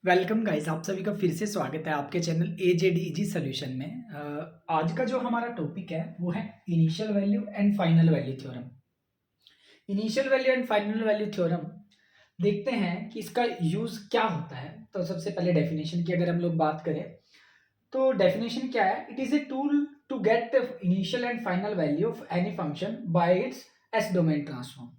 Welcome guys, आप सभी का फिर से स्वागत है आपके चैनल AJDG सॉल्यूशन में। आज का जो हमारा टॉपिक है वो है initial value and final value theorem. Initial value and final value theorem देखते हैं कि इसका यूज क्या होता है। तो सबसे पहले डेफिनेशन की अगर हम लोग बात करें तो डेफिनेशन क्या है? It is a tool to get the initial and final value of any function by its s domain transform.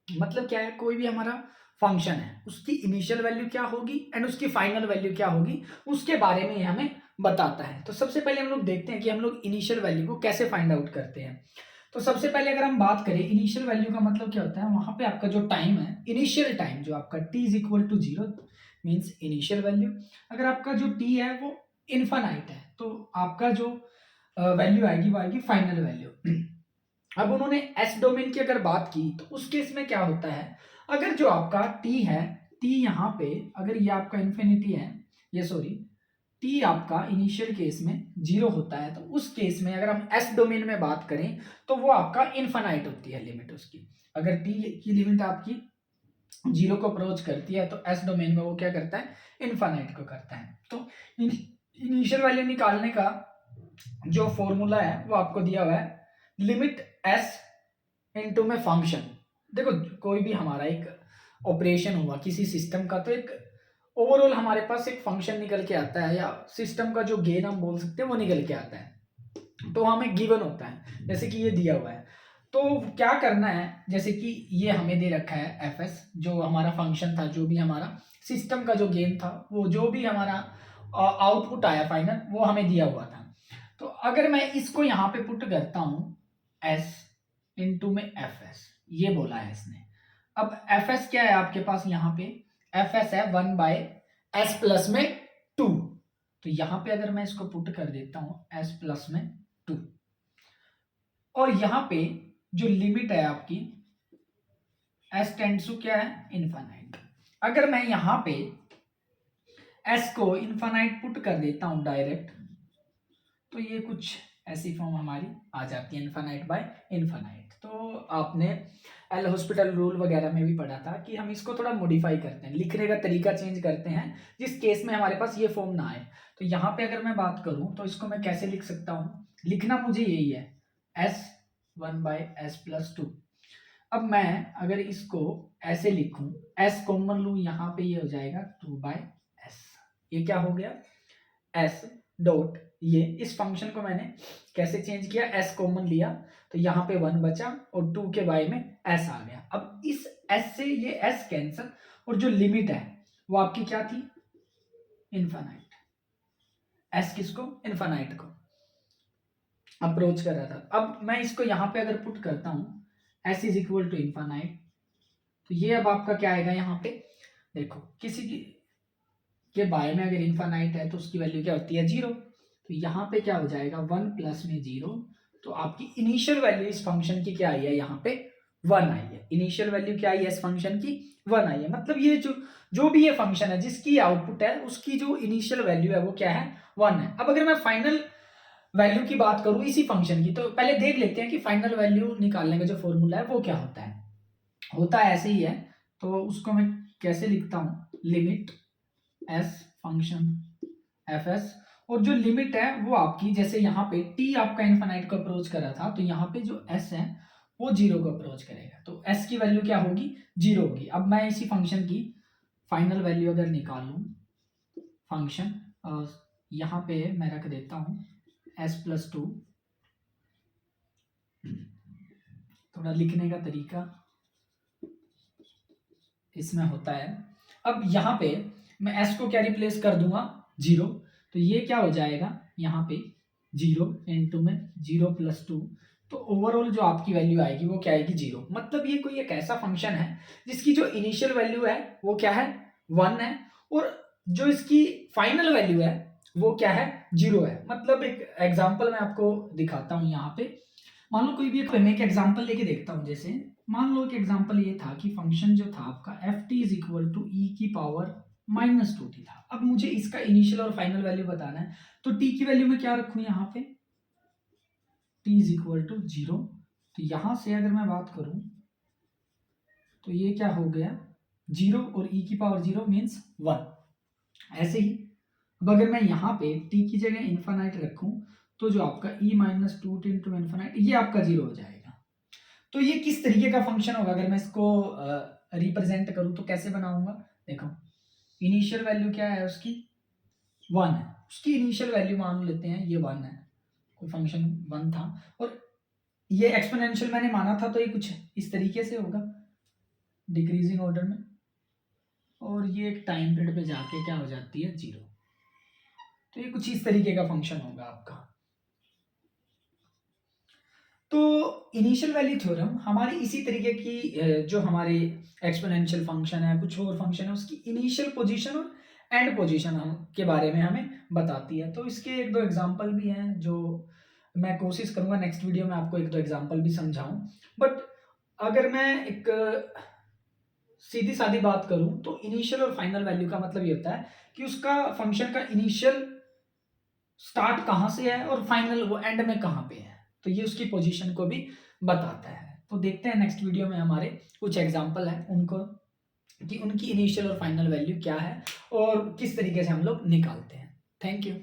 मतलब क्या है, कोई भी हमारा फंक्शन है उसकी इनिशियल वैल्यू क्या होगी एंड उसकी फाइनल वैल्यू क्या होगी, उसके बारे में ये हमें बताता है। तो सबसे पहले हम लोग देखते हैं कि हम लोग इनिशियल वैल्यू को कैसे फाइंड आउट करते हैं। तो सबसे पहले अगर हम बात करें इनिशियल वैल्यू का मतलब क्या होता है, वहां पे आपका जो टाइम है, इनिशियल टाइम जो आपका t is equal to 0 means initial value. अगर आपका जो t है वो इनफाइनाइट है तो आपका जो वैल्यू आएगी वो आएगी फाइनल वैल्यू। अब उन्होंने एस डोमेन की अगर बात की तो उस केस में क्या होता है, अगर जो आपका टी है, टी यहाँ पे अगर ये आपका इन्फिनिटी है, ये सॉरी टी आपका इनिशियल केस में 0 होता है, तो उस केस में अगर हम एस डोमेन में बात करें तो वो आपका इनफाइनाइट होती है लिमिट उसकी। अगर टी की लिमिट आपकी 0 को अप्रोच करती है तो एस डोमेन में वो क्या करता है, इनफाइनाइट को करता है। तो इनिशियल वैल्यू निकालने का जो फॉर्मूला है वो आपको दिया हुआ है, लिमिट एस इनटू में फंक्शन। देखो, कोई भी हमारा एक ऑपरेशन हुआ किसी सिस्टम का तो एक ओवरऑल हमारे पास एक फंक्शन निकल के आता है, या सिस्टम का जो गेन हम बोल सकते हैं वो निकल के आता है। तो हमें गिवन होता है, जैसे कि ये दिया हुआ है। तो क्या करना है, जैसे कि ये हमें दे रखा है एफ एस, जो हमारा फंक्शन था, जो भी हमारा सिस्टम का जो गेन था, वो जो भी हमारा आउटपुट आया फाइनल वो हमें दिया हुआ था। तो अगर मैं इसको यहाँ पे पुट करता हूं एस इनटू में एफ एस, ये बोला है इसने। अब एफ एस क्या है आपके पास, यहाँ पे एफ एस है 1/s+2। तो यहां पे अगर मैं इसको पुट कर देता हूं s+2, और यहां पे जो लिमिट है आपकी s टेंड्स टू क्या है, इनफाइनाइट। अगर मैं यहां पे s को इनफाइनाइट पुट कर देता हूं डायरेक्ट, तो ये कुछ ऐसी फॉर्म हमारी आ जाती है, इनफाइनाइट बाय इनफाइनाइट। तो आपने एल हॉस्पिटल रूल वगैरह में भी पढ़ा था कि हम इसको थोड़ा मॉडिफाई करते हैं, लिखने का तरीका चेंज करते हैं जिस केस में हमारे पास ये फॉर्म ना आए। तो यहाँ पे अगर मैं बात करूं तो इसको मैं कैसे लिख सकता हूँ, लिखना मुझे यही है, एस 1/s+2। अब मैं अगर इसको ऐसे लिखूं, एस कॉमन लू, यहाँ पे ये हो जाएगा 2/s। ये क्या हो गया, एस डॉट, ये इस फंक्शन को मैंने कैसे चेंज किया, एस कॉमन लिया तो यहाँ पे 1 बचा और 2 के बाय में एस आ गया। अब इस एस से ये एस कैंसल, और जो लिमिट है वो आपकी क्या थी, इनफाइनाइट। एस किसको, इनफाइनाइट को अप्रोच कर रहा था। अब मैं इसको यहाँ पे अगर पुट करता हूं s is equal to infinite, तो ये अब आपका क्या आएगा, यहाँ पे देखो किसी की के बाय में अगर इनफाइनाइट है तो उसकी वैल्यू क्या होती है, 0। तो यहाँ पे क्या हो जाएगा, 1 प्लस में 0। तो आपकी इनिशियल वैल्यू इस फंक्शन की क्या आई है, यहाँ पे 1 आई है। इनिशियल वैल्यू क्या आई है इस फंक्शन की, 1 आई है। मतलब ये जो जो भी ये फंक्शन है जिसकी आउटपुट है उसकी जो इनिशियल वैल्यू है वो क्या है, 1 है। अब अगर मैं फाइनल वैल्यू की बात करूं इसी फंक्शन की, तो पहले देख लेते हैं कि फाइनल वैल्यू निकालने का जो फॉर्मूला है वो क्या होता है। होता है ऐसे ही है, तो उसको मैं कैसे लिखता हूं, limit S function F S, और जो लिमिट है वो आपकी, जैसे यहाँ पे t आपका इनफाइनाइट को अप्रोच कर रहा था, तो यहाँ पे जो s है वो 0 को अप्रोच करेगा, तो s की वैल्यू क्या होगी, 0 होगी। अब मैं इसी फंक्शन की फाइनल वैल्यू अगर निकालूं, फंक्शन यहाँ पे मैं रख देता हूँ s+2, थोड़ा लिखने का तरीका इसमें होता है। अब यहाँ पे मैं s को क्या रिप्लेस कर दूंगा, 0। तो ये क्या हो जाएगा, यहाँ पे 0 इंटू में 0+2, तो ओवरऑल जो आपकी वैल्यू आएगी वो क्या आएगी, 0। मतलब ये कोई एक ऐसा फंक्शन है जिसकी जो इनिशियल वैल्यू है वो क्या है, 1 है, और जो इसकी फाइनल वैल्यू है वो क्या है, 0 है। मतलब एक एग्जांपल मैं आपको दिखाता हूँ यहाँ पे। मान लो कोई भी मैं एक एग्जांपल लेके देखता हूँ। जैसे मान लो कि एग्जांपल ये था कि फंक्शन जो था आपका f t is equal to e की पावर -2t था। अब मुझे इसका इनिशियल और फाइनल वैल्यू बताना है, तो t की वैल्यू में क्या रखूं, यहाँ पे t इज इक्वल टू 0। तो यहां से अगर मैं बात करूं तो ये क्या हो गया, 0 और e की पावर 0 मीन्स 1। ऐसे ही अब अगर मैं यहाँ पे t की जगह इन्फानाइट रखूं तो जो आपका e minus two into infinite ये आपका 0 हो जाएगा। तो ये किस तरीके का फंक्शन होगा, अगर मैं इसको रिप्रेजेंट करूं तो कैसे बनाऊंगा? देखो इनिशियल वैल्यू क्या है उसकी 1 है, उसकी इनिशियल वैल्यू मान लेते हैं ये 1 है, कोई फंक्शन 1 था और ये एक्सपोनेंशियल मैंने माना था, तो ये कुछ इस तरीके से होगा डिक्रीजिंग ऑर्डर में, और ये एक टाइम पीरियड पे जाके क्या हो जाती है 0। तो ये कुछ इस तरीके का फंक्शन होगा आपका। तो इनिशियल वैल्यू थ्योरम हमारी इसी तरीके की जो हमारे एक्सपोनेंशियल फंक्शन है, कुछ और फंक्शन है, उसकी इनिशियल पोजीशन और एंड पोजीशन के बारे में हमें बताती है। तो इसके एक दो एग्जांपल भी हैं जो मैं कोशिश करूंगा नेक्स्ट वीडियो में आपको एक दो एग्जांपल भी समझाऊं। बट अगर मैं एक सीधी सादी बात करूं तो इनिशियल और फाइनल वैल्यू का मतलब ये होता है कि उसका फंक्शन का इनिशियल स्टार्ट कहाँ से है और फाइनल वो एंड में कहाँ पे है, तो ये उसकी पोजीशन को भी बताता है। तो देखते हैं नेक्स्ट वीडियो में हमारे कुछ एग्जांपल है उनको कि उनकी इनिशियल और फाइनल वैल्यू क्या है और किस तरीके से हम लोग निकालते हैं। Thank you.